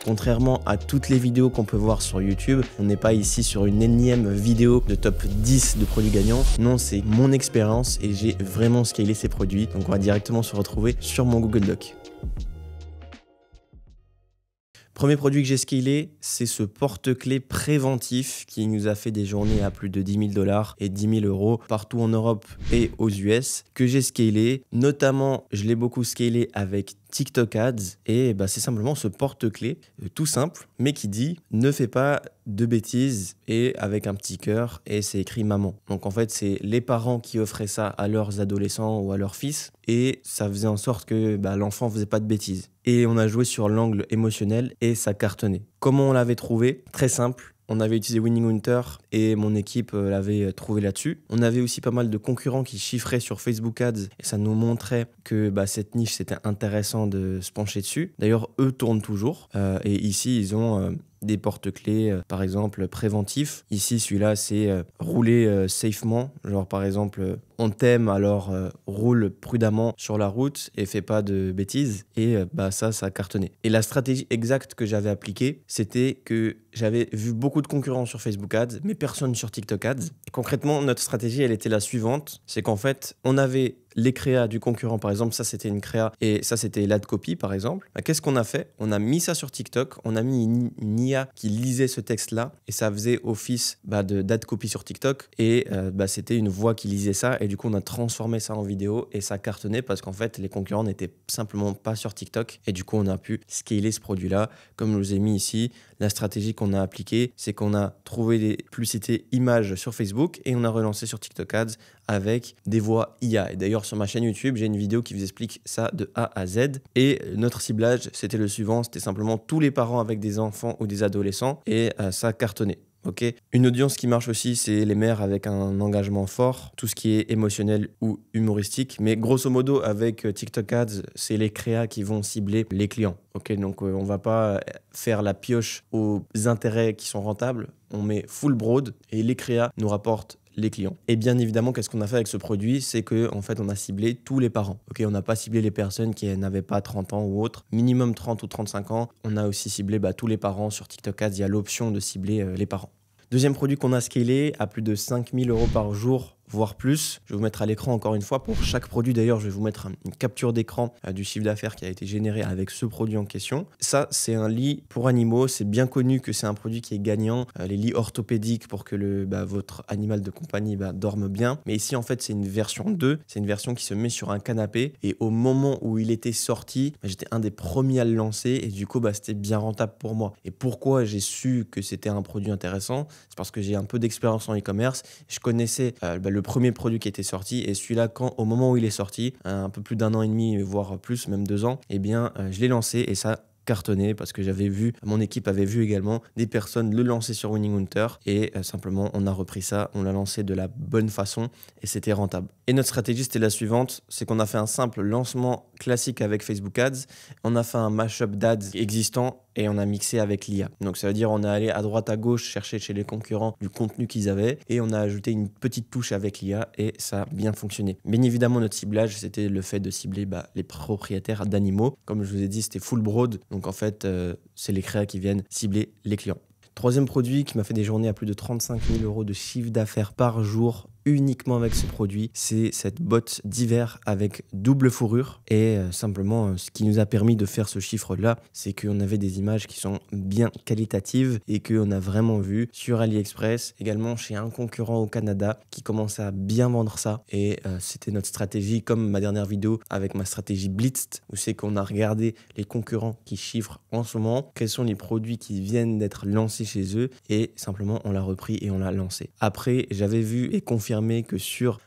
Contrairement à toutes les vidéos qu'on peut voir sur YouTube, on n'est pas ici sur une énième vidéo de top 10 de produits gagnants. Non, c'est mon expérience et j'ai vraiment scalé ces produits. Donc on va directement se retrouver sur mon Google Doc. Premier produit que j'ai scalé, c'est ce porte-clés préventif qui nous a fait des journées à plus de 10 000 $ et 10 000 € partout en Europe et aux US, que j'ai scalé. Notamment, je l'ai beaucoup scalé avec TikTok Ads et c'est simplement ce porte-clés tout simple, mais qui dit ne fais pas de bêtises et avec un petit cœur et c'est écrit maman. Donc en fait, c'est les parents qui offraient ça à leurs adolescents ou à leurs fils et ça faisait en sorte que l'enfant faisait pas de bêtises. Et on a joué sur l'angle émotionnel et ça cartonnait. Comment on l'avait trouvé? Très simple. On avait utilisé Winning Hunter et mon équipe l'avait trouvé là-dessus. On avait aussi pas mal de concurrents qui chiffraient sur Facebook Ads et ça nous montrait que cette niche, c'était intéressant de se pencher dessus. D'ailleurs, eux tournent toujours et ici, ils ont des porte-clés, par exemple, préventifs. Ici, celui-là, c'est rouler safement. Genre, par exemple, on t'aime, alors roule prudemment sur la route et fais pas de bêtises. Et ça a cartonné. Et la stratégie exacte que j'avais appliquée, c'était que j'avais vu beaucoup de concurrents sur Facebook Ads, mais personne sur TikTok Ads. Et concrètement, notre stratégie, elle était la suivante. C'est qu'en fait, on avait les créas du concurrent, par exemple, ça c'était une créa et ça c'était l'ad copy, par exemple. Qu'est-ce qu'on a fait? On a mis ça sur TikTok, on a mis une IA qui lisait ce texte-là et ça faisait office d'ad copy sur TikTok et c'était une voix qui lisait ça et du coup on a transformé ça en vidéo et ça cartonnait parce qu'en fait les concurrents n'étaient simplement pas sur TikTok et du coup on a pu scaler ce produit-là. Comme je vous ai mis ici, la stratégie qu'on a appliquée, c'est qu'on a trouvé des publicités images sur Facebook et on a relancé sur TikTok Ads avec des voix IA. Et d'ailleurs, sur ma chaîne YouTube, j'ai une vidéo qui vous explique ça de A à Z. Et notre ciblage, c'était le suivant, c'était simplement tous les parents avec des enfants ou des adolescents et ça cartonnait. Okay. Une audience qui marche aussi, c'est les mères avec un engagement fort, tout ce qui est émotionnel ou humoristique. Mais grosso modo, avec TikTok Ads, c'est les créas qui vont cibler les clients. Okay. Donc, on ne va pas faire la pioche aux intérêts qui sont rentables. On met full broad et les créas nous rapportent les clients. Et bien évidemment, qu'est-ce qu'on a fait avec ce produit? C'est qu'en fait, on a ciblé tous les parents. Okay, on n'a pas ciblé les personnes qui n'avaient pas 30 ans ou autres, minimum 30 ou 35 ans. On a aussi ciblé tous les parents. Sur TikTok Ads, il y a l'option de cibler les parents. Deuxième produit qu'on a scalé à plus de 5 000 € par jour, voire plus. Je vais vous mettre à l'écran encore une fois. Pour chaque produit, d'ailleurs, je vais vous mettre une capture d'écran du chiffre d'affaires qui a été généré avec ce produit en question. Ça, c'est un lit pour animaux. C'est bien connu que c'est un produit qui est gagnant. Les lits orthopédiques pour que votre animal de compagnie dorme bien. Mais ici, en fait, c'est une version 2. C'est une version qui se met sur un canapé. Et au moment où il était sorti, j'étais un des premiers à le lancer. Et du coup, c'était bien rentable pour moi. Et pourquoi j'ai su que c'était un produit intéressant? C'est parce que j'ai un peu d'expérience en e-commerce. Je connaissais le premier produit qui était sorti et celui-là, au moment où il est sorti, un peu plus d'1 an et demi, voire plus, même 2 ans, je l'ai lancé et ça cartonné parce que mon équipe avait vu également des personnes le lancer sur Winning Hunter et simplement on a repris ça, on l'a lancé de la bonne façon et c'était rentable. Et notre stratégie c'était la suivante, c'est qu'on a fait un simple lancement classique avec Facebook Ads, on a fait un mashup d'ads existant et on a mixé avec l'IA. Donc ça veut dire on est allé à droite à gauche chercher chez les concurrents du contenu qu'ils avaient et on a ajouté une petite touche avec l'IA et ça a bien fonctionné. Bien évidemment notre ciblage c'était le fait de cibler les propriétaires d'animaux. Comme je vous ai dit c'était full broad, donc en fait c'est les créas qui viennent cibler les clients. Troisième produit qui m'a fait des journées à plus de 35 000 € de chiffre d'affaires par jour uniquement avec ce produit, c'est cette botte d'hiver avec double fourrure et simplement ce qui nous a permis de faire ce chiffre là, c'est qu'on avait des images qui sont bien qualitatives et qu'on a vraiment vu sur AliExpress, également chez un concurrent au Canada qui commençait à bien vendre ça et c'était notre stratégie comme ma dernière vidéo avec ma stratégie Blitzed où c'est qu'on a regardé les concurrents qui chiffrent en ce moment, quels sont les produits qui viennent d'être lancés chez eux et simplement on l'a repris et on l'a lancé. Après j'avais vu et confirmé que sur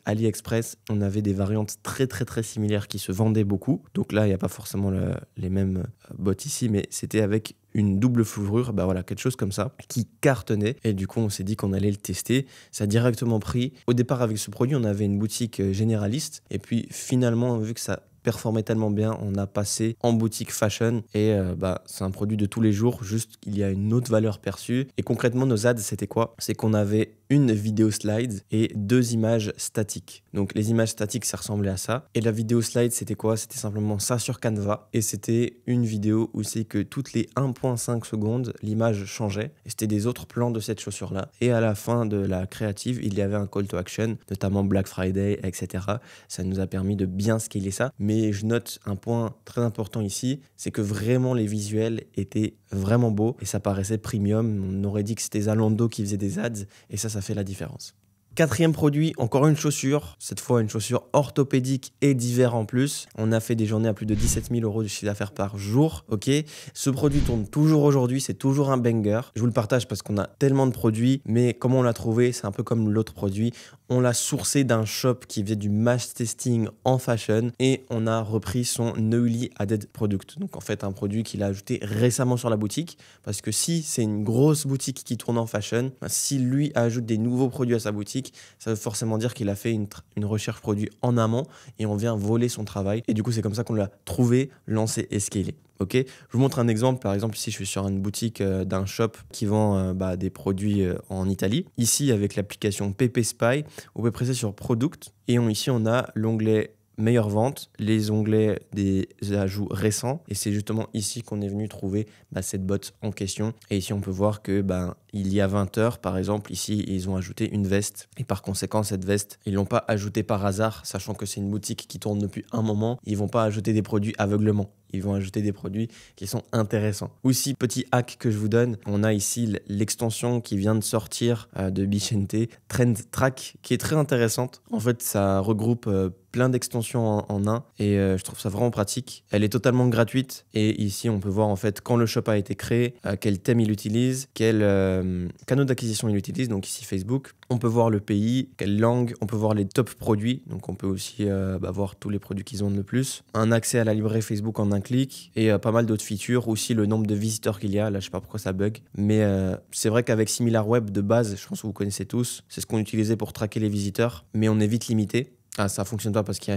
AliExpress, on avait des variantes très similaires qui se vendaient beaucoup. Donc là, il n'y a pas forcément les mêmes bots ici, mais c'était avec une double fourrure, quelque chose comme ça, qui cartonnait. Et du coup, on s'est dit qu'on allait le tester. Ça a directement pris. Au départ, avec ce produit, on avait une boutique généraliste. Et puis finalement, vu que ça performait tellement bien, on a passé en boutique fashion et c'est un produit de tous les jours, juste qu'il y a une autre valeur perçue. Et concrètement, nos ads, c'était quoi? C'est qu'on avait une vidéo slide et 2 images statiques. Donc les images statiques, ça ressemblait à ça. Et la vidéo slide, c'était quoi? C'était simplement ça sur Canva. Et c'était une vidéo où c'est que toutes les 1,5 secondes, l'image changeait. Et c'était des autres plans de cette chaussure-là. Et à la fin de la créative, il y avait un call to action, notamment Black Friday, etc. Ça nous a permis de bien scaler ça. Mais je note un point très important ici, c'est que vraiment les visuels étaient vraiment beaux et ça paraissait premium. On aurait dit que c'était Zalando qui faisait des ads et ça fait la différence. Quatrième produit, encore une chaussure, cette fois une chaussure orthopédique et d'hiver en plus. On a fait des journées à plus de 17 000 € de chiffre d'affaires par jour, ok. Ce produit tourne toujours aujourd'hui, c'est toujours un banger. Je vous le partage parce qu'on a tellement de produits, mais comment on l'a trouvé, c'est un peu comme l'autre produit. On l'a sourcé d'un shop qui faisait du mass testing en fashion et on a repris son newly added product. Donc en fait un produit qu'il a ajouté récemment sur la boutique parce que si c'est une grosse boutique qui tourne en fashion, si lui ajoute des nouveaux produits à sa boutique, ça veut forcément dire qu'il a fait une recherche produit en amont et on vient voler son travail. Et du coup, c'est comme ça qu'on l'a trouvé, lancé et scalé. Ok, je vous montre un exemple. Par exemple, ici, je suis sur une boutique d'un shop qui vend des produits en Italie. Ici, avec l'application PP Spy, vous pouvez presser sur Product et ici, on a l'onglet meilleure vente, les onglets des ajouts récents et c'est justement ici qu'on est venu trouver cette bot en question. Et ici on peut voir que il y a 20 heures par exemple, ici ils ont ajouté une veste et par conséquent cette veste ils l'ont pas ajoutée par hasard, sachant que c'est une boutique qui tourne depuis un moment. Ils vont pas ajouter des produits aveuglement, ils vont ajouter des produits qui sont intéressants. Aussi, petit hack que je vous donne, on a ici l'extension qui vient de sortir de Bichente, Trend Track, qui est très intéressante. En fait, ça regroupe plein d'extensions en un et je trouve ça vraiment pratique. Elle est totalement gratuite et ici, on peut voir en fait quand le shop a été créé, quel thème il utilise, quel canal d'acquisition il utilise, donc ici Facebook. On peut voir le pays, quelle langue, on peut voir les top produits, donc on peut aussi voir tous les produits qu'ils ont le plus. Un accès à la librairie Facebook en un clic et pas mal d'autres features, aussi le nombre de visiteurs qu'il y a. Là, je sais pas pourquoi ça bug, mais c'est vrai qu'avec SimilarWeb de base, je pense que vous connaissez tous, c'est ce qu'on utilisait pour traquer les visiteurs, mais on est vite limité. Ah, ça fonctionne pas parce qu'il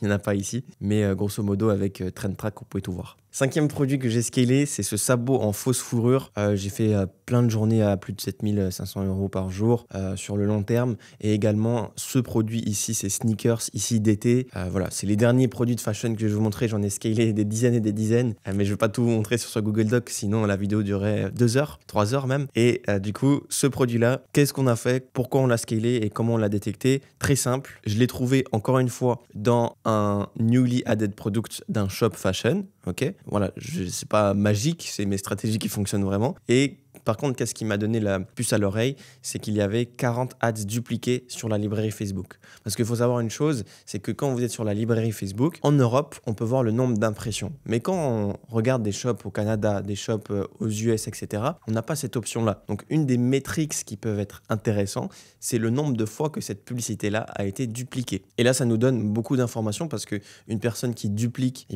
n'y en a pas ici, mais grosso modo avec Trend Track, vous pouvez tout voir. 5e produit que j'ai scalé, c'est ce sabot en fausse fourrure. J'ai fait plein de journées à plus de 7 500 € par jour sur le long terme. Et également, ce produit ici, c'est sneakers, ici d'été. Voilà, c'est les derniers produits de fashion que je vais vous montrer. J'en ai scalé des dizaines et des dizaines, mais je ne vais pas tout vous montrer sur ce Google Doc, sinon la vidéo durerait 2 heures, 3 heures même. Et du coup, ce produit-là, qu'est-ce qu'on a fait? Pourquoi on l'a scalé et comment on l'a détecté? Très simple, je l'ai trouvé encore une fois dans un newly added product d'un shop fashion. Ok, voilà, c'est pas magique, c'est mes stratégies qui fonctionnent vraiment. Et par contre, qu'est-ce qui m'a donné la puce à l'oreille, c'est qu'il y avait 40 ads dupliqués sur la librairie Facebook. Parce qu'il faut savoir une chose, c'est que quand vous êtes sur la librairie Facebook, en Europe, on peut voir le nombre d'impressions. Mais quand on regarde des shops au Canada, des shops aux US, etc., on n'a pas cette option-là. Donc, une des métriques qui peuvent être intéressantes, c'est le nombre de fois que cette publicité-là a été dupliquée. Et là, ça nous donne beaucoup d'informations parce qu'une personne qui duplique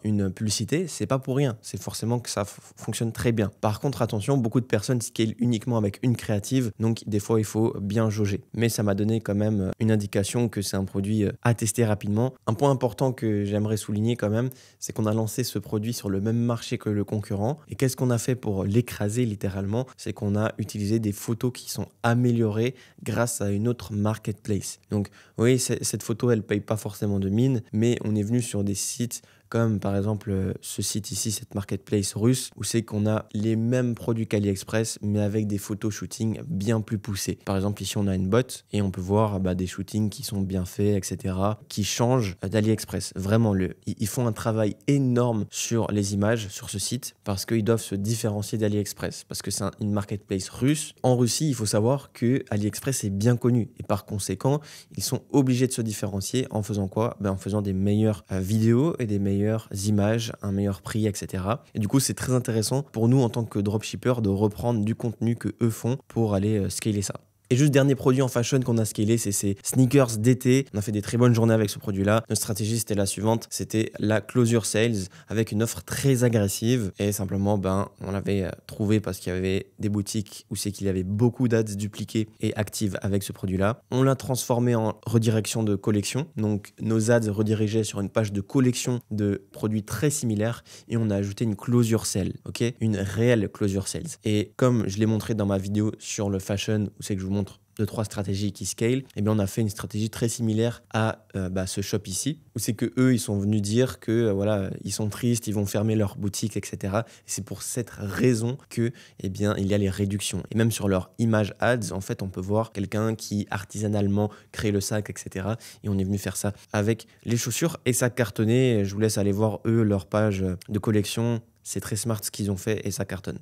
une publicité, c'est pas pour rien. C'est forcément que ça fonctionne très bien. Par contre, attention, beaucoup de personnes scale uniquement avec une créative, donc des fois il faut bien jauger. Mais ça m'a donné quand même une indication que c'est un produit à tester rapidement. Un point important que j'aimerais souligner quand même, c'est qu'on a lancé ce produit sur le même marché que le concurrent. Et qu'est-ce qu'on a fait pour l'écraser littéralement? C'est qu'on a utilisé des photos qui sont améliorées grâce à une autre marketplace. Donc oui, cette photo elle paye pas forcément de mine, mais on est venu sur des sites comme par exemple ce site ici, cette marketplace russe, où c'est qu'on a les mêmes produits qu'AliExpress, mais avec des photos shooting bien plus poussées. Par exemple, ici, on a une bot et on peut voir des shootings qui sont bien faits, etc., qui changent d'AliExpress. Vraiment, ils font un travail énorme sur les images, sur ce site, parce qu'ils doivent se différencier d'AliExpress, parce que c'est une marketplace russe. En Russie, il faut savoir que AliExpress est bien connu, et par conséquent, ils sont obligés de se différencier en faisant quoi? En faisant des meilleures vidéos et des meilleures images, un meilleur prix, etc. Et du coup, c'est très intéressant pour nous en tant que dropshipper de reprendre du contenu que eux font pour aller scaler ça. Et juste dernier produit en fashion qu'on a scalé, c'est ces sneakers d'été. On a fait des très bonnes journées avec ce produit-là. Notre stratégie, c'était la suivante, c'était la closure sales avec une offre très agressive. Et simplement, on l'avait trouvé parce qu'il y avait des boutiques où c'est qu'il y avait beaucoup d'ads dupliquées et actives avec ce produit-là. On l'a transformé en redirection de collection. Donc, nos ads redirigeaient sur une page de collection de produits très similaires et on a ajouté une closure sale, ok, une réelle closure sales. Et comme je l'ai montré dans ma vidéo sur le fashion, où c'est que je vous montre 2-3 stratégies qui scale, et bien on a fait une stratégie très similaire à ce shop ici, où c'est que eux ils sont venus dire que voilà, ils sont tristes, ils vont fermer leur boutique, etc. Et c'est pour cette raison que il y a les réductions. Et même sur leur image ads, en fait, on peut voir quelqu'un qui artisanalement crée le sac, etc. Et on est venu faire ça avec les chaussures et ça cartonnait. Je vous laisse aller voir eux leur page de collection. C'est très smart ce qu'ils ont fait et ça cartonne.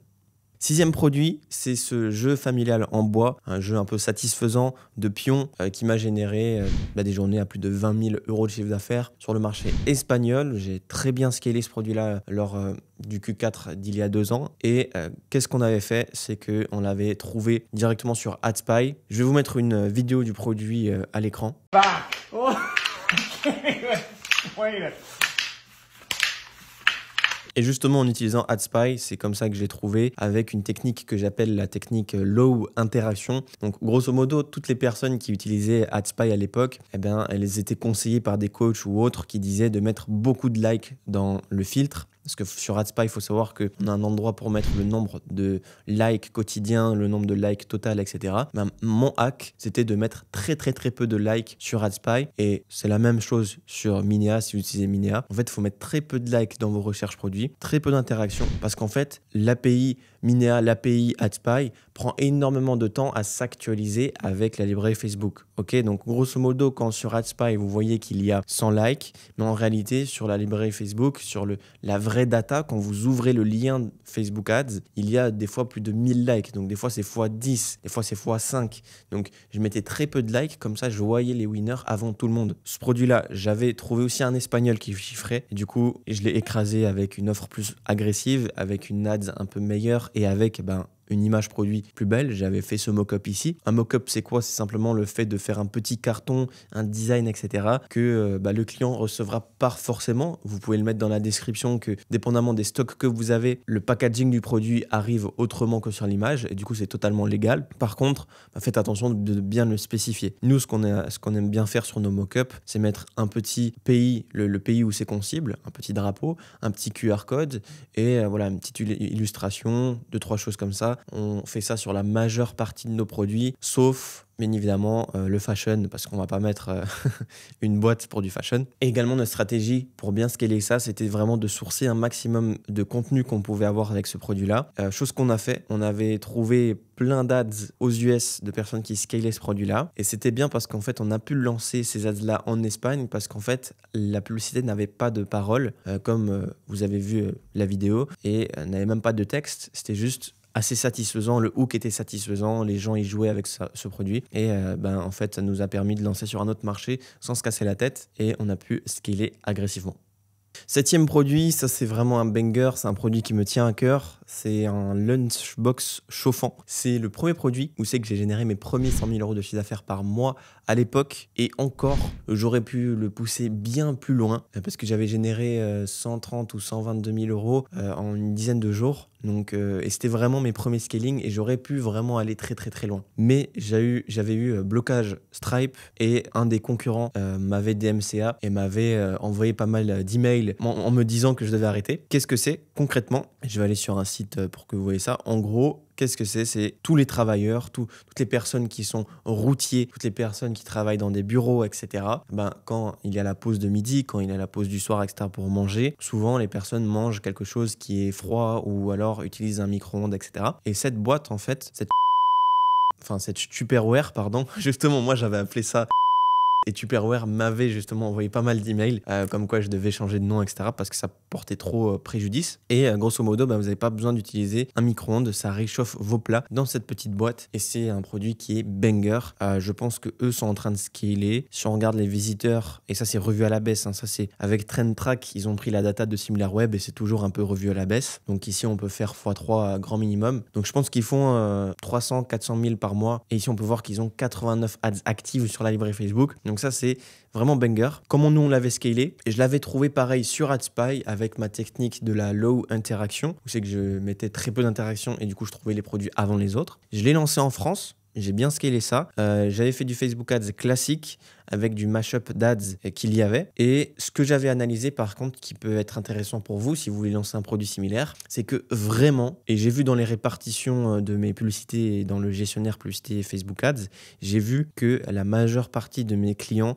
6e produit, c'est ce jeu familial en bois, un jeu un peu satisfaisant de pions qui m'a généré des journées à plus de 20 000 € de chiffre d'affaires sur le marché espagnol. J'ai très bien scalé ce produit-là lors du Q4 d'il y a 2 ans. Et qu'est-ce qu'on avait fait? C'est qu'on l'avait trouvé directement sur AdSpy. Je vais vous mettre une vidéo du produit à l'écran. Oh. Et justement, en utilisant AdSpy, c'est comme ça que j'ai trouvé avec une technique que j'appelle la technique low interaction. Donc, grosso modo, toutes les personnes qui utilisaient AdSpy à l'époque, elles étaient conseillées par des coachs ou autres qui disaient de mettre beaucoup de likes dans le filtre. Parce que sur AdSpy, il faut savoir qu'on a un endroit pour mettre le nombre de likes quotidiens, le nombre de likes total, etc. Mon hack, c'était de mettre très peu de likes sur AdSpy. Et c'est la même chose sur Minea, si vous utilisez Minea. En fait, il faut mettre très peu de likes dans vos recherches produits, très peu d'interactions. Parce qu'en fait, l'API Minea, l'API AdSpy prend énormément de temps à s'actualiser avec la librairie Facebook. Ok, donc grosso modo, quand sur AdSpy, vous voyez qu'il y a 100 likes, mais en réalité, sur la librairie Facebook, sur la vraie data, quand vous ouvrez le lien Facebook Ads, il y a des fois plus de 1000 likes. Donc des fois, c'est x10, des fois, c'est x5. Donc je mettais très peu de likes, comme ça, je voyais les winners avant tout le monde. Ce produit-là, j'avais trouvé aussi un espagnol qui chiffrait. Et du coup, je l'ai écrasé avec une offre plus agressive, avec une ads un peu meilleure et avec une image produit plus belle. J'avais fait ce mock-up ici. Un mock-up, c'est quoi? C'est simplement le fait de faire un petit carton, un design, etc. que le client recevra pas forcément. Vous pouvez le mettre dans la description que, dépendamment des stocks que vous avez, le packaging du produit arrive autrement que sur l'image. Et du coup, c'est totalement légal. Par contre, faites attention de bien le spécifier. Nous, ce qu'on aime bien faire sur nos mock-ups, c'est mettre un petit pays, le pays où c'est qu'on cible, un petit drapeau, un petit QR code et une petite illustration, 2-3 choses comme ça. On fait ça sur la majeure partie de nos produits, sauf bien évidemment le fashion, parce qu'on va pas mettre une boîte pour du fashion. Et également, notre stratégie pour bien scaler ça, c'était vraiment de sourcer un maximum de contenu qu'on pouvait avoir avec ce produit-là. Chose qu'on a fait, on avait trouvé plein d'ads aux US de personnes qui scalaient ce produit-là. Et c'était bien parce qu'en fait, on a pu lancer ces ads-là en Espagne parce qu'en fait, la publicité n'avait pas de parole, comme vous avez vu la vidéo, et n'avait même pas de texte. C'était juste assez satisfaisant, le hook était satisfaisant, les gens y jouaient avec ce produit et en fait ça nous a permis de lancer sur un autre marché sans se casser la tête et on a pu scaler agressivement. 7e produit, ça c'est vraiment un banger, c'est un produit qui me tient à cœur, c'est un lunchbox chauffant. C'est le premier produit où c'est que j'ai généré mes premiers 100 000 € de chiffre d'affaires par mois à l'époque et encore, j'aurais pu le pousser bien plus loin parce que j'avais généré 130 ou 122 000 € en une dizaine de jours. Donc, et c'était vraiment mes premiers scaling et j'aurais pu vraiment aller très loin. Mais j'avais eu blocage Stripe et un des concurrents m'avait DMCA et m'avait envoyé pas mal d'emails en me disant que je devais arrêter. Qu'est-ce que c'est concrètement? Je vais aller sur un site pour que vous voyez ça. En gros, qu'est-ce que c'est? C'est tous les travailleurs, toutes les personnes qui sont routiers, toutes les personnes qui travaillent dans des bureaux, etc. Quand il y a la pause de midi, quand il y a la pause du soir, etc. pour manger, souvent les personnes mangent quelque chose qui est froid ou alors utilisent un micro-ondes, etc. Et cette boîte, en fait, cette Tupperware, pardon, justement, moi j'avais appelé ça. Et Tupperware m'avait justement envoyé pas mal d'emails comme quoi je devais changer de nom, etc. parce que ça portait trop préjudice. Et grosso modo, vous n'avez pas besoin d'utiliser un micro-ondes, ça réchauffe vos plats dans cette petite boîte et c'est un produit qui est banger. Je pense que eux sont en train de scaler. Si on regarde les visiteurs, et ça c'est revu à la baisse, ça c'est avec TrendTrack, ils ont pris la data de SimilarWeb et c'est toujours un peu revu à la baisse. Donc ici on peut faire x3 grand minimum. Donc je pense qu'ils font 300-400 000 par mois et ici on peut voir qu'ils ont 89 ads actives sur la librairie Facebook. Donc ça c'est vraiment banger. Comment nous on l'avait scalé, et je l'avais trouvé pareil sur AdSpy avec ma technique de la low interaction, où c'est que je mettais très peu d'interaction et du coup je trouvais les produits avant les autres. Je l'ai lancé en France. J'ai bien scalé ça. J'avais fait du Facebook Ads classique avec du mashup d'ads qu'il y avait. Et ce que j'avais analysé par contre, qui peut être intéressant pour vous si vous voulez lancer un produit similaire, c'est que vraiment, et j'ai vu dans les répartitions de mes publicités dans le gestionnaire publicité Facebook Ads, j'ai vu que la majeure partie de mes clients,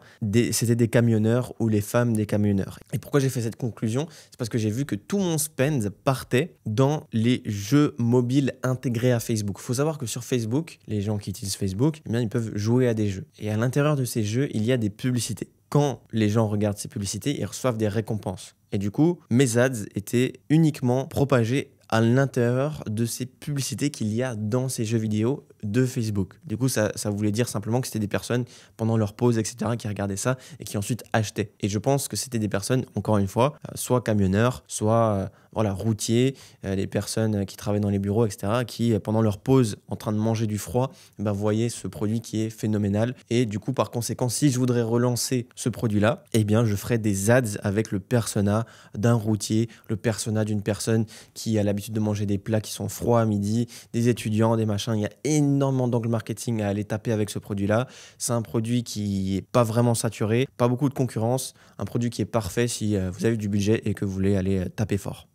c'était des camionneurs ou les femmes des camionneurs. Et pourquoi j'ai fait cette conclusion? C'est parce que j'ai vu que tout mon spend partait dans les jeux mobiles intégrés à Facebook. Il faut savoir que sur Facebook, les gens qui utilisent Facebook, eh bien, ils peuvent jouer à des jeux. Et à l'intérieur de ces jeux, il y a des publicités. Quand les gens regardent ces publicités, ils reçoivent des récompenses. Et du coup, mes ads étaient uniquement propagés à l'intérieur de ces publicités qu'il y a dans ces jeux vidéo de Facebook. Du coup, ça voulait dire simplement que c'était des personnes pendant leur pause, etc., qui regardaient ça et qui ensuite achetaient. Et je pense que c'était des personnes, encore une fois, soit camionneurs, soit routiers, les personnes qui travaillent dans les bureaux, etc., qui, pendant leur pause, en train de manger du froid, voyaient ce produit qui est phénoménal. Et du coup, par conséquent, si je voudrais relancer ce produit-là, eh bien, je ferais des ads avec le persona d'un routier, le persona d'une personne qui a l'habitude de manger des plats qui sont froids à midi, des étudiants, des machins. Il y a énormément d'angles marketing à aller taper avec ce produit-là. C'est un produit qui n'est pas vraiment saturé, pas beaucoup de concurrence, un produit qui est parfait si vous avez du budget et que vous voulez aller taper fort.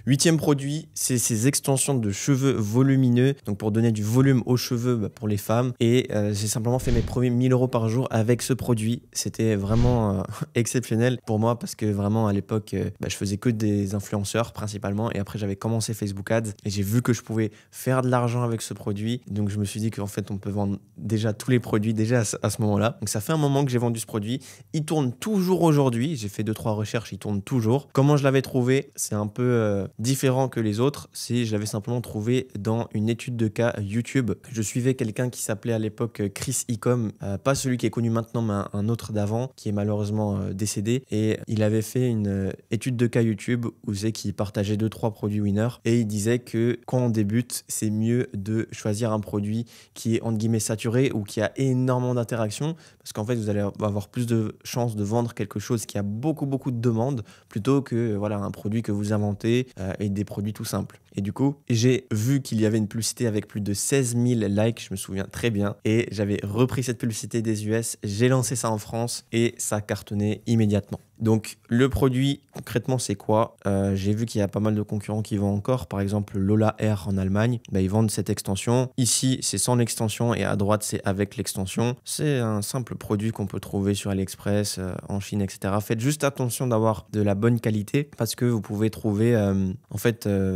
8e produit, c'est ces extensions de cheveux volumineux, donc pour donner du volume aux cheveux pour les femmes. Et j'ai simplement fait mes premiers 1000 € par jour avec ce produit. C'était vraiment exceptionnel pour moi parce que vraiment à l'époque, je faisais que des influenceurs principalement. Et après, j'avais commencé Facebook Ads et j'ai vu que je pouvais faire de l'argent avec ce produit. Donc je me suis dit qu'en fait, on peut vendre déjà tous les produits déjà à ce moment-là. Donc ça fait un moment que j'ai vendu ce produit. Il tourne toujours aujourd'hui. J'ai fait 2-3 recherches, il tourne toujours. Comment je l'avais trouvé? C'est un peu différent que les autres, si je l'avais simplement trouvé dans une étude de cas YouTube. Je suivais quelqu'un qui s'appelait à l'époque Chris Ecom, pas celui qui est connu maintenant, mais un autre d'avant, qui est malheureusement décédé. Et il avait fait une étude de cas YouTube où c'est qu'il partageait 2-3 produits winners. Et il disait que quand on débute, c'est mieux de choisir un produit qui est entre guillemets saturé ou qui a énormément d'interactions, parce qu'en fait, vous allez avoir plus de chances de vendre quelque chose qui a beaucoup de demandes plutôt que un produit que vous inventez et des produits tout simples. Et du coup, j'ai vu qu'il y avait une publicité avec plus de 16 000 likes, je me souviens très bien, et j'avais repris cette publicité des US, j'ai lancé ça en France et ça cartonnait immédiatement. Donc le produit, concrètement, c'est quoi? J'ai vu qu'il y a pas mal de concurrents qui vendent encore. Par exemple, Lola Air en Allemagne, ils vendent cette extension. Ici, c'est sans l'extension et à droite, c'est avec l'extension. C'est un simple produit qu'on peut trouver sur AliExpress, en Chine, etc. Faites juste attention d'avoir de la bonne qualité parce que vous pouvez trouver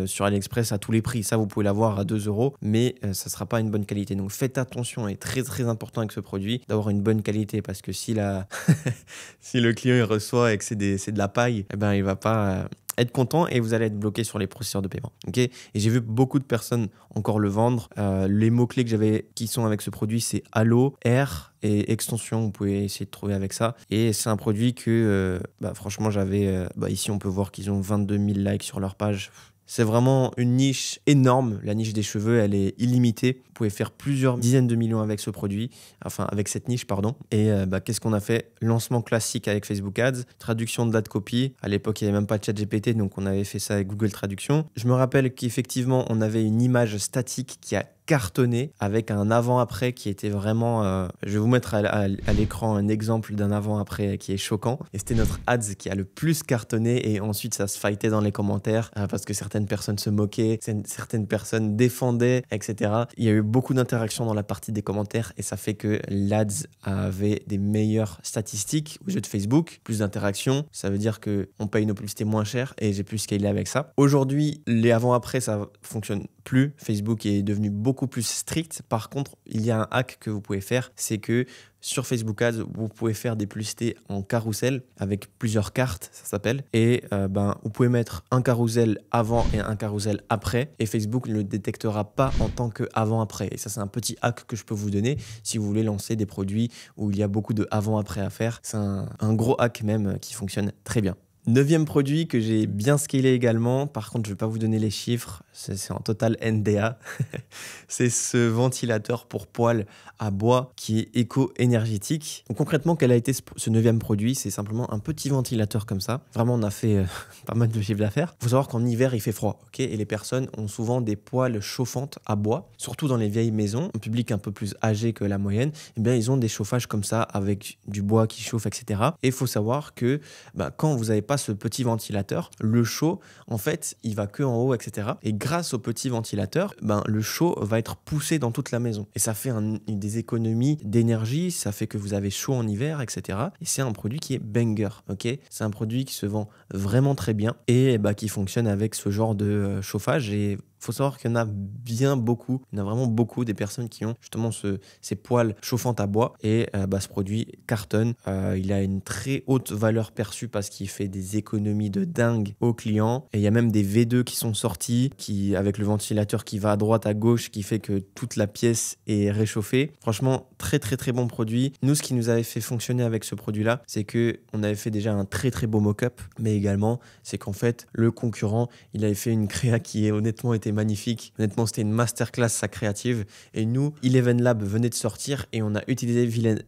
sur AliExpress à tous les prix. Ça, vous pouvez l'avoir à 2 €, mais ça ne sera pas une bonne qualité. Donc faites attention, et très très important avec ce produit d'avoir une bonne qualité parce que si le client il reçoit et que c'est de la paille, il va pas être content et vous allez être bloqué sur les procédures de paiement. Okay, et j'ai vu beaucoup de personnes encore le vendre. Les mots-clés que j'avais qui sont avec ce produit, c'est Halo, Air et extension. Vous pouvez essayer de trouver avec ça. Et c'est un produit que franchement j'avais... ici on peut voir qu'ils ont 22 000 likes sur leur page. C'est vraiment une niche énorme. La niche des cheveux, elle est illimitée. Vous pouvez faire plusieurs dizaines de millions avec ce produit, avec cette niche, pardon. Et qu'est-ce qu'on a fait? Lancement classique avec Facebook Ads, traduction de la copie. À l'époque, il n'y avait même pas de ChatGPT, donc on avait fait ça avec Google Traduction. Je me rappelle qu'effectivement, on avait une image statique qui a cartonné avec un avant-après qui était vraiment... je vais vous mettre à l'écran un exemple d'un avant-après qui est choquant. Et c'était notre ads qui a le plus cartonné et ensuite ça se fightait dans les commentaires parce que certaines personnes se moquaient, certaines personnes défendaient, etc. Il y a eu beaucoup d'interactions dans la partie des commentaires et ça fait que l'ads avait des meilleures statistiques aux yeux de Facebook, plus d'interactions. Ça veut dire qu'on paye nos publicités moins cher et j'ai pu scaler avec ça. Aujourd'hui, les avant-après, ça fonctionne plus. Facebook est devenu beaucoup plus strict. Par contre, il y a un hack que vous pouvez faire, c'est que sur Facebook Ads, vous pouvez faire des publicités en carrousel avec plusieurs cartes, ça s'appelle. Et vous pouvez mettre un carrousel avant et un carrousel après. Et Facebook ne le détectera pas en tant que avant-après. Et ça, c'est un petit hack que je peux vous donner si vous voulez lancer des produits où il y a beaucoup de avant-après à faire. C'est un gros hack même qui fonctionne très bien. 9e produit que j'ai bien scalé également, par contre je ne vais pas vous donner les chiffres, c'est en total NDA, c'est ce ventilateur pour poêle à bois qui est éco-énergétique. Donc concrètement, quel a été ce 9e produit? C'est simplement un petit ventilateur comme ça. Vraiment, on a fait pas mal de chiffre d'affaires. Il faut savoir qu'en hiver, il fait froid, ok, et les personnes ont souvent des poêles chauffantes à bois, surtout dans les vieilles maisons, un public un peu plus âgé que la moyenne, et bien ils ont des chauffages comme ça avec du bois qui chauffe, etc. Et il faut savoir que quand vous n'avez pas ce petit ventilateur, le chaud, en fait, il va que en haut, etc. Et grâce au petit ventilateur, le chaud va être poussé dans toute la maison. Et ça fait des économies d'énergie, ça fait que vous avez chaud en hiver, etc. Et c'est un produit qui est banger, ok? C'est un produit qui se vend vraiment très bien et qui fonctionne avec ce genre de chauffage. Et il faut savoir qu'il y en a bien beaucoup, il y en a vraiment beaucoup des personnes qui ont justement ces poêles chauffantes à bois et ce produit cartonne. Il a une très haute valeur perçue parce qu'il fait des économies de dingue aux clients et il y a même des V2 qui sont sortis avec le ventilateur qui va à droite à gauche qui fait que toute la pièce est réchauffée. Franchement, très très très bon produit. Nous, ce qui nous avait fait fonctionner avec ce produit-là, c'est qu'on avait fait déjà un très très beau mock-up, mais également c'est qu'en fait le concurrent, il avait fait une créa qui honnêtement était magnifique. Honnêtement, c'était une masterclass, sa créative. Et nous, Eleven Lab venait de sortir et on a utilisé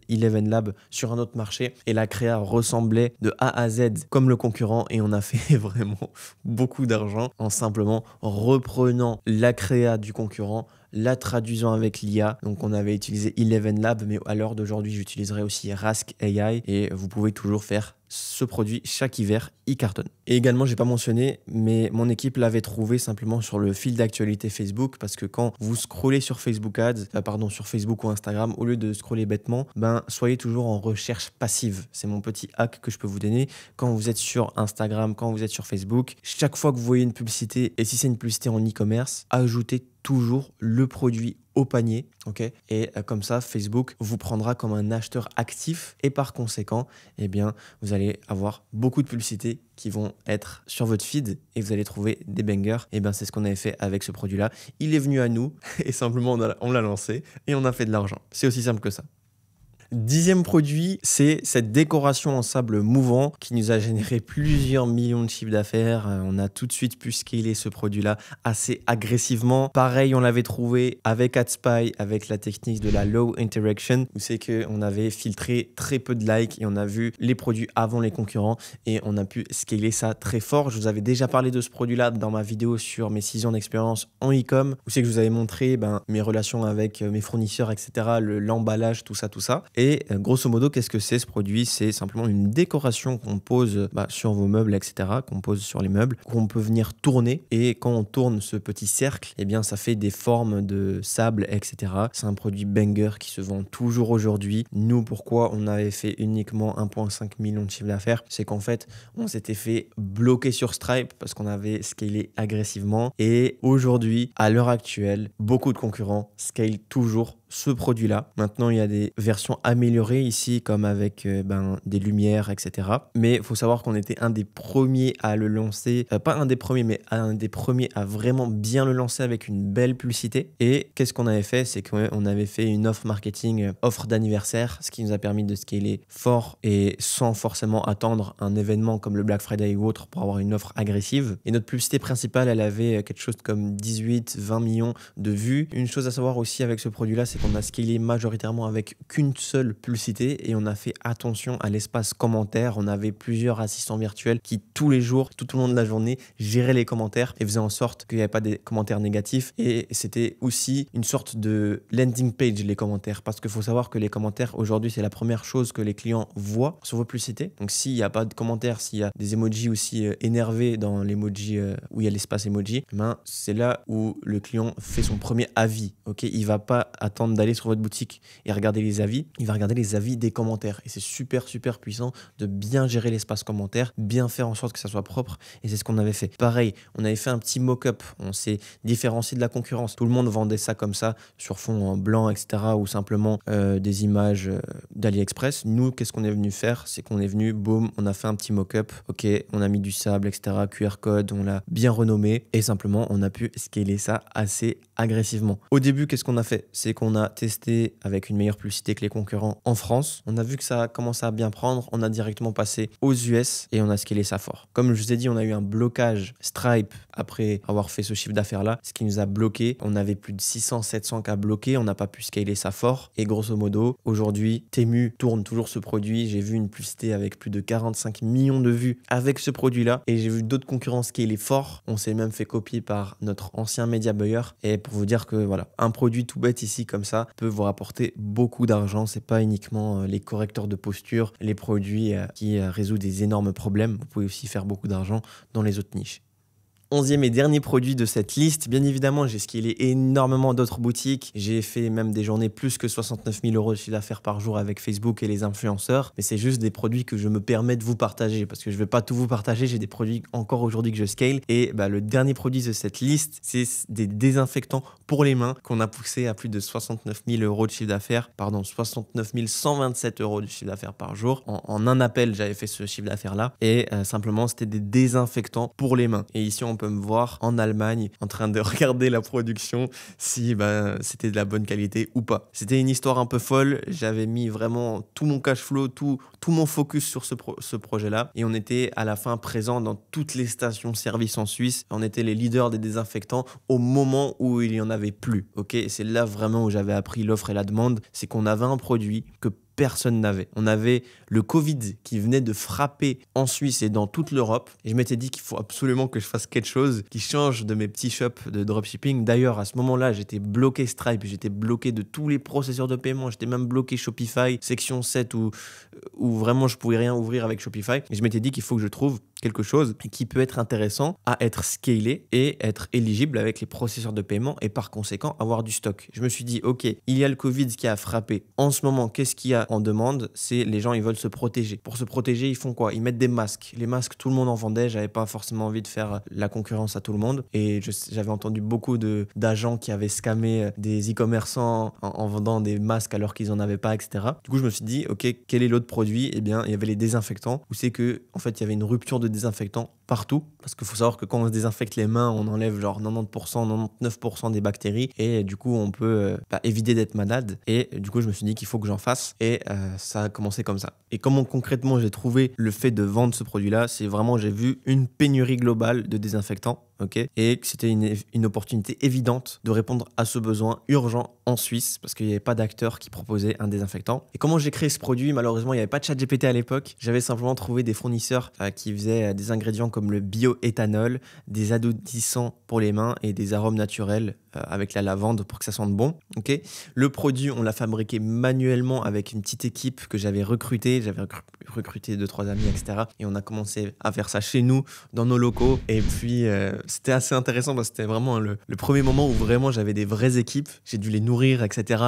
Eleven Lab sur un autre marché. Et la créa ressemblait de A à Z comme le concurrent. Et on a fait vraiment beaucoup d'argent en simplement reprenant la créa du concurrent, la traduisant avec l'IA. Donc, on avait utilisé Eleven Lab, mais à l'heure d'aujourd'hui, j'utiliserai aussi Rask AI et vous pouvez toujours faire ce produit chaque hiver, il cartonne. Et également, j'ai pas mentionné, mais mon équipe l'avait trouvé simplement sur le fil d'actualité Facebook parce que quand vous scrollez sur Facebook Ads, sur Facebook ou Instagram, au lieu de scroller bêtement, soyez toujours en recherche passive. C'est mon petit hack que je peux vous donner. Quand vous êtes sur Instagram, quand vous êtes sur Facebook, chaque fois que vous voyez une publicité, et si c'est une publicité en e-commerce, ajoutez toujours le produit au panier, ok? Et comme ça, Facebook vous prendra comme un acheteur actif et par conséquent, vous allez avoir beaucoup de publicités qui vont être sur votre feed et vous allez trouver des bangers. C'est ce qu'on avait fait avec ce produit-là. Il est venu à nous et simplement on l'a lancé et on a fait de l'argent. C'est aussi simple que ça. 10e produit, c'est cette décoration en sable mouvant qui nous a généré plusieurs millions de chiffres d'affaires. On a tout de suite pu scaler ce produit-là assez agressivement. Pareil, on l'avait trouvé avec AdSpy, avec la technique de la low interaction, où c'est qu'on avait filtré très peu de likes et on a vu les produits avant les concurrents et on a pu scaler ça très fort. Je vous avais déjà parlé de ce produit-là dans ma vidéo sur mes 6 ans d'expérience en e-com, où c'est que je vous avais montré mes relations avec mes fournisseurs, etc., l'emballage, tout ça. Et grosso modo, qu'est-ce que c'est ce produit? C'est simplement une décoration qu'on pose sur vos meubles, etc., qu'on pose sur les meubles, qu'on peut venir tourner. Et quand on tourne ce petit cercle, ça fait des formes de sable, etc. C'est un produit banger qui se vend toujours aujourd'hui. Nous, pourquoi on avait fait uniquement 1,5 million de chiffre d'affaires? C'est qu'en fait, on s'était fait bloquer sur Stripe parce qu'on avait scalé agressivement. Et aujourd'hui, à l'heure actuelle, beaucoup de concurrents scalent toujours ce produit-là. Maintenant, il y a des versions améliorées ici, comme avec des lumières, etc. Mais il faut savoir qu'on était un des premiers à le lancer. Pas un des premiers, mais un des premiers à vraiment bien le lancer avec une belle publicité. Et qu'est-ce qu'on avait fait? C'est qu'on avait fait une offre marketing, offre d'anniversaire, ce qui nous a permis de scaler fort et sans forcément attendre un événement comme le Black Friday ou autre pour avoir une offre agressive. Et notre publicité principale, elle avait quelque chose comme 18-20 millions de vues. Une chose à savoir aussi avec ce produit-là, c'est qu'on a scalé majoritairement avec qu'une seule publicité et on a fait attention à l'espace commentaire. On avait plusieurs assistants virtuels qui tous les jours, tout au long de la journée, géraient les commentaires et faisaient en sorte qu'il n'y avait pas des commentaires négatifs. Et c'était aussi une sorte de landing page, les commentaires, parce qu'il faut savoir que les commentaires, aujourd'hui, c'est la première chose que les clients voient sur vos publicités. Donc s'il n'y a pas de commentaires, s'il y a des emojis aussi énervés dans l'emoji où il y a l'espace emoji, c'est là où le client fait son premier avis. Ok, il ne va pas attendre exemple, d'aller sur votre boutique et regarder les avis, il va regarder les avis des commentaires. Et c'est super, super puissant de bien gérer l'espace commentaire, bien faire en sorte que ça soit propre. Et c'est ce qu'on avait fait. Pareil, on avait fait un petit mock-up. On s'est différencié de la concurrence. Tout le monde vendait ça comme ça, sur fond blanc, etc. ou simplement des images d'AliExpress. Nous, qu'est-ce qu'on est venu faire? C'est qu'on est venu, boum, on a fait un petit mock-up. Ok, on a mis du sable, etc. QR code, on l'a bien renommé et simplement, on a pu scaler ça assez agressivement. Au début, qu'est-ce qu'on a fait? C'est qu'on a testé avec une meilleure publicité que les concurrents en France. On a vu que ça a commencé à bien prendre. On a directement passé aux US et on a scalé ça fort. Comme je vous ai dit, on a eu un blocage Stripe après avoir fait ce chiffre d'affaires-là, ce qui nous a bloqué. On avait plus de 600, 700 cas bloqués. On n'a pas pu scaler ça fort. Et grosso modo, aujourd'hui, Temu tourne toujours ce produit. J'ai vu une publicité avec plus de 45 millions de vues avec ce produit-là. Et j'ai vu d'autres concurrents scaler fort. On s'est même fait copier par notre ancien media buyer. Et pour vous dire que voilà, un produit tout bête ici comme ça peut vous rapporter beaucoup d'argent. C'est pas uniquement les correcteurs de posture, les produits qui résout des énormes problèmes. Vous pouvez aussi faire beaucoup d'argent dans les autres niches. 11e et dernier produit de cette liste, bien évidemment, j'ai scalé énormément d'autres boutiques. J'ai fait même des journées plus que 69 000 € de chiffre d'affaires par jour avec Facebook et les influenceurs. Mais c'est juste des produits que je me permets de vous partager parce que je ne vais pas tout vous partager. J'ai des produits encore aujourd'hui que je scale. Et le dernier produit de cette liste, c'est des désinfectants pour les mains qu'on a poussé à plus de 69 000 € de chiffre d'affaires. Pardon, 69 127 € de chiffre d'affaires par jour. En un appel, j'avais fait ce chiffre d'affaires-là. Et simplement, c'était des désinfectants pour les mains. Et ici, on peut me voir en Allemagne en train de regarder la production si c'était de la bonne qualité ou pas. C'était une histoire un peu folle. J'avais mis vraiment tout mon cash flow, tout mon focus sur ce projet-là. Et on était à la fin présent dans toutes les stations-service en Suisse. On était les leaders des désinfectants au moment où il n'y en avait plus. Ok, et c'est là vraiment où j'avais appris l'offre et la demande. C'est qu'on avait un produit que personne n'avait. On avait le Covid qui venait de frapper en Suisse et dans toute l'Europe. Et je m'étais dit qu'il faut absolument que je fasse quelque chose qui change de mes petits shops de dropshipping. D'ailleurs, à ce moment-là, j'étais bloqué Stripe, j'étais bloqué de tous les processeurs de paiement, j'étais même bloqué Shopify, section 7 où vraiment je pouvais rien ouvrir avec Shopify. Et je m'étais dit qu'il faut que je trouve quelque chose qui peut être intéressant à être scalé et être éligible avec les processeurs de paiement et par conséquent avoir du stock. Je me suis dit, ok, il y a le Covid qui a frappé. En ce moment, qu'est-ce qu'il y a en demande? C'est les gens, ils veulent se protéger. Pour se protéger, ils font quoi? Ils mettent des masques. Les masques, tout le monde en vendait. J'avais pas forcément envie de faire la concurrence à tout le monde. Et j'avais entendu beaucoup d'agents qui avaient scammé des e-commerçants en vendant des masques alors qu'ils en avaient pas, etc. Du coup, je me suis dit, ok, quel est l'autre produit? Eh bien, il y avait les désinfectants où c'est que, en fait, il y avait une rupture de désinfectants partout. Parce qu'il faut savoir que quand on se désinfecte les mains, on enlève genre 90%, 99% des bactéries. Et du coup, on peut éviter d'être malade. Et du coup, je me suis dit qu'il faut que j'en fasse. Et ça a commencé comme ça. Et comment concrètement j'ai trouvé le fait de vendre ce produit-là? C'est vraiment, j'ai vu une pénurie globale de désinfectants. Okay, et que c'était une opportunité évidente de répondre à ce besoin urgent en Suisse parce qu'il n'y avait pas d'acteurs qui proposaient un désinfectant. Et comment j'ai créé ce produit? Malheureusement, il n'y avait pas de ChatGPT à l'époque. J'avais simplement trouvé des fournisseurs qui faisaient des ingrédients comme le bioéthanol, des adoucissants pour les mains et des arômes naturels avec la lavande pour que ça sente bon. Okay, le produit, on l'a fabriqué manuellement avec une petite équipe que j'avais recrutée. J'avais recruté 2-3 amis, etc. Et on a commencé à faire ça chez nous, dans nos locaux. Et puis, c'était assez intéressant parce que c'était vraiment le premier moment où vraiment j'avais des vraies équipes. J'ai dû les nourrir, etc.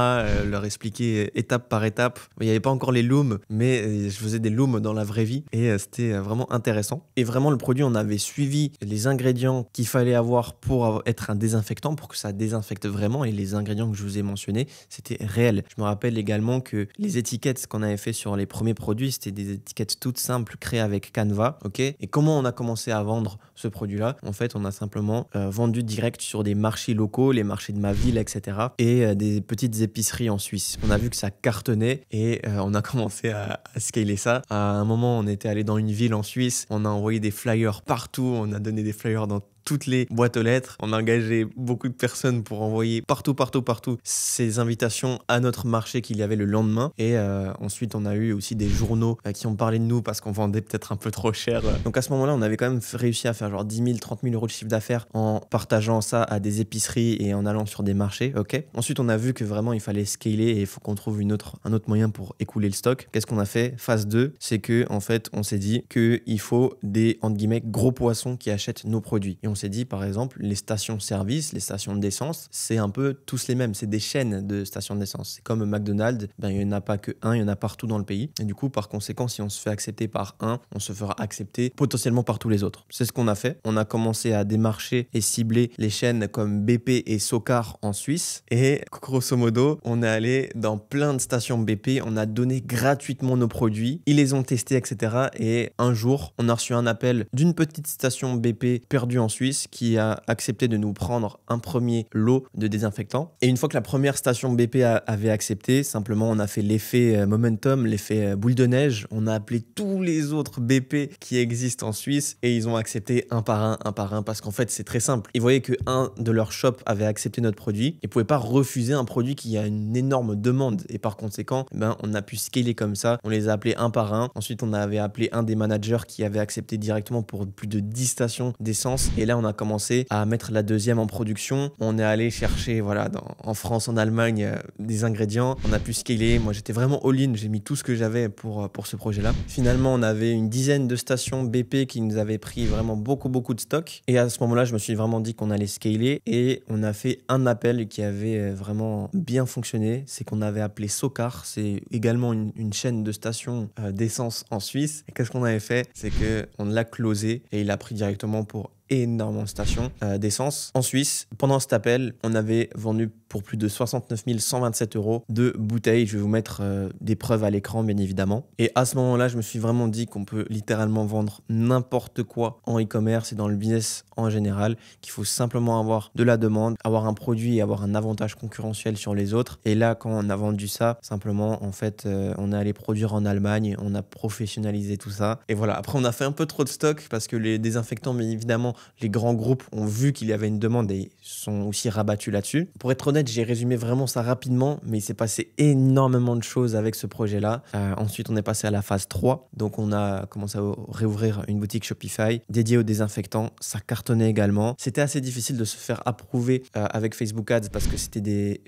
Leur expliquer étape par étape. Il n'y avait pas encore les looms, mais je faisais des looms dans la vraie vie. Et c'était vraiment intéressant. Et vraiment, le produit, on avait suivi les ingrédients qu'il fallait avoir pour être un désinfectant, pour que ça désinfecte vraiment. Et les ingrédients que je vous ai mentionnés, c'était réel. Je me rappelle également que les étiquettes qu'on avait fait sur les premiers produits, c'était des étiquettes toutes simples créées avec Canva. Okay, et comment on a commencé à vendre ce produit-là? En fait, on a simplement vendu direct sur des marchés locaux, les marchés de ma ville, etc. et des petites épiceries en Suisse. On a vu que ça cartonnait et on a commencé à scaler ça. À un moment, on était allé dans une ville en Suisse, on a envoyé des flyers partout, on a donné des flyers dans toutes les boîtes aux lettres. On a engagé beaucoup de personnes pour envoyer partout ces invitations à notre marché qu'il y avait le lendemain. Et ensuite, on a eu aussi des journaux qui ont parlé de nous parce qu'on vendait peut-être un peu trop cher. Donc à ce moment-là, on avait quand même réussi à faire genre 10 000, 30 000 € de chiffre d'affaires en partageant ça à des épiceries et en allant sur des marchés. Okay. Ensuite, on a vu que vraiment, il fallait scaler et il faut qu'on trouve un autre moyen pour écouler le stock. Qu'est-ce qu'on a fait? Phase 2, c'est que en fait, on s'est dit qu'il faut des, entre guillemets, gros poissons qui achètent nos produits. Et on s'est dit, par exemple, les stations-service, les stations d'essence, c'est un peu tous les mêmes. C'est des chaînes de stations d'essence. C'est comme McDonald's, ben, il n'y en a pas que un, il y en a partout dans le pays. Et du coup, par conséquent, si on se fait accepter par un, on se fera accepter potentiellement par tous les autres. C'est ce qu'on a fait. On a commencé à démarcher et cibler les chaînes comme BP et Socar en Suisse. Et grosso modo, on est allé dans plein de stations BP. On a donné gratuitement nos produits. Ils les ont testés, etc. Et un jour, on a reçu un appel d'une petite station BP perdue en Suisse qui a accepté de nous prendre un premier lot de désinfectants. Et une fois que la première station BP avait accepté, simplement on a fait l'effet momentum, l'effet boule de neige. On a appelé tous les autres BP qui existent en Suisse et ils ont accepté un par un parce qu'en fait c'est très simple. Ils voyaient qu'un de leurs shops avait accepté notre produit et ne pouvaient pas refuser un produit qui a une énorme demande. Et par conséquent, ben, on a pu scaler comme ça. On les a appelés un par un. Ensuite, on avait appelé un des managers qui avait accepté directement pour plus de 10 stations d'essence. Et là, on a commencé à mettre la deuxième en production. On est allé chercher, voilà, en France, en Allemagne, des ingrédients. On a pu scaler. Moi, j'étais vraiment all-in. J'ai mis tout ce que j'avais pour ce projet-là. Finalement, on avait une dizaine de stations BP qui nous avaient pris vraiment beaucoup de stock. Et à ce moment-là, je me suis vraiment dit qu'on allait scaler. Et on a fait un appel qui avait vraiment bien fonctionné. C'est qu'on avait appelé Socar. C'est également une chaîne de stations d'essence en Suisse. Et qu'est-ce qu'on avait fait? C'est qu'on l'a closé et il a pris directement pour énormément de stations d'essence. En Suisse, pendant cet appel, on avait vendu pour plus de 69 127 € de bouteilles. Je vais vous mettre des preuves à l'écran, bien évidemment. Et à ce moment-là, je me suis vraiment dit qu'on peut littéralement vendre n'importe quoi en e-commerce et dans le business en général, qu'il faut simplement avoir de la demande, avoir un produit et avoir un avantage concurrentiel sur les autres. Et là, quand on a vendu ça, simplement, en fait, on est allé produire en Allemagne, on a professionnalisé tout ça. Et voilà, après, on a fait un peu trop de stock parce que les désinfectants, bien évidemment, les grands groupes ont vu qu'il y avait une demande et sont aussi rabattus là-dessus. Pour être honnête, j'ai résumé vraiment ça rapidement, mais il s'est passé énormément de choses avec ce projet-là. Ensuite, on est passé à la phase 3. Donc, on a commencé à réouvrir une boutique Shopify dédiée aux désinfectants. Ça cartonnait également. C'était assez difficile de se faire approuver avec Facebook Ads parce que c'était des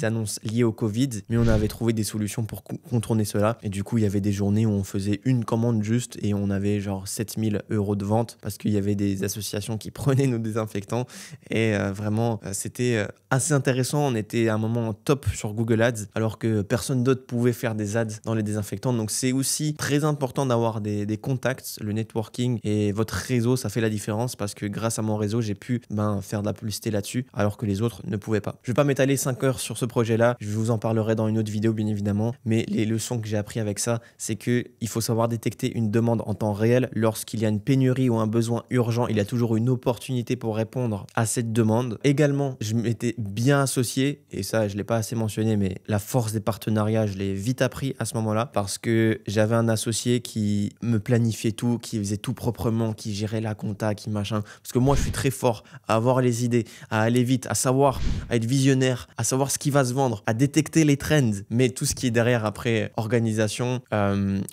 annonces liées au Covid, mais on avait trouvé des solutions pour contourner cela. Et du coup, il y avait des journées où on faisait une commande juste et on avait genre 7000 € de vente parce qu'il y avait des associations qui prenaient nos désinfectants. Et vraiment, c'était assez intéressant. On était à un moment top sur Google Ads alors que personne d'autre pouvait faire des ads dans les désinfectants. Donc, c'est aussi très important d'avoir des contacts, le networking et votre réseau, ça fait la différence parce que grâce à mon réseau, j'ai pu faire de la publicité là-dessus alors que les autres ne pouvaient pas. Je vais pas m'étaler 5 heures sur ce projet-là, je vous en parlerai dans une autre vidéo bien évidemment, mais les leçons que j'ai appris avec ça, c'est qu'il faut savoir détecter une demande en temps réel. Lorsqu'il y a une pénurie ou un besoin urgent, il y a toujours une opportunité pour répondre à cette demande. Également, je m'étais bien associé, et ça je ne l'ai pas assez mentionné, mais la force des partenariats, je l'ai vite appris à ce moment-là, parce que j'avais un associé qui me planifiait tout, qui faisait tout proprement, qui gérait la compta, qui machin, parce que moi je suis très fort à avoir les idées, à aller vite, à savoir, à être visionnaire, à savoir ce qui va se vendre, à détecter les trends, mais tout ce qui est derrière après, organisation,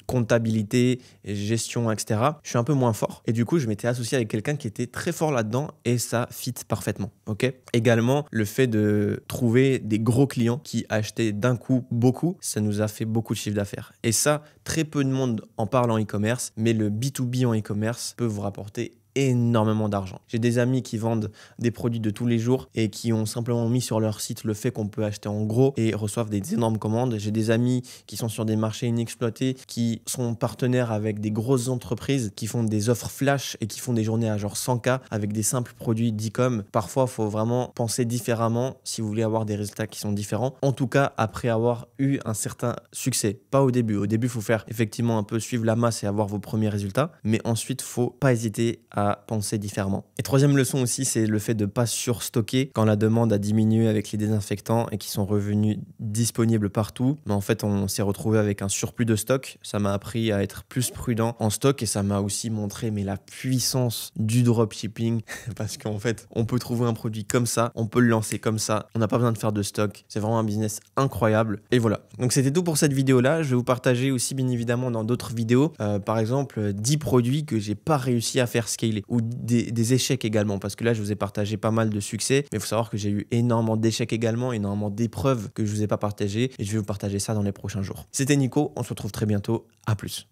comptabilité, gestion, etc. Je suis un peu moins fort. Et du coup, je m'étais associé avec quelqu'un qui était très fort là-dedans et ça fit parfaitement. Ok. Également, le fait de trouver des gros clients qui achetaient d'un coup beaucoup, ça nous a fait beaucoup de chiffre d'affaires. Et ça, très peu de monde en parle en e-commerce, mais le B2B en e-commerce peut vous rapporter énormément d'argent. J'ai des amis qui vendent des produits de tous les jours et qui ont simplement mis sur leur site le fait qu'on peut acheter en gros et reçoivent des énormes commandes. J'ai des amis qui sont sur des marchés inexploités, qui sont partenaires avec des grosses entreprises, qui font des offres flash et qui font des journées à genre 100K avec des simples produits d'e-com. Parfois, il faut vraiment penser différemment si vous voulez avoir des résultats qui sont différents. En tout cas, après avoir eu un certain succès. Pas au début. Au début, il faut faire effectivement un peu suivre la masse et avoir vos premiers résultats. Mais ensuite, il ne faut pas hésiter à penser différemment. Et troisième leçon aussi, c'est le fait de ne pas surstocker quand la demande a diminué avec les désinfectants et qui sont revenus disponibles partout. Mais en fait, on s'est retrouvé avec un surplus de stock. Ça m'a appris à être plus prudent en stock et ça m'a aussi montré la puissance du dropshipping parce qu'en fait, on peut trouver un produit comme ça, on peut le lancer comme ça, on n'a pas besoin de faire de stock. C'est vraiment un business incroyable. Et voilà. Donc c'était tout pour cette vidéo-là. Je vais vous partager aussi bien évidemment dans d'autres vidéos, par exemple 10 produits que j'ai pas réussi à faire scaler ou des échecs également parce que là je vous ai partagé pas mal de succès mais il faut savoir que j'ai eu énormément d'échecs également, énormément d'épreuves que je vous ai pas partagées et je vais vous partager ça dans les prochains jours. C'était Nico, on se retrouve très bientôt, à plus.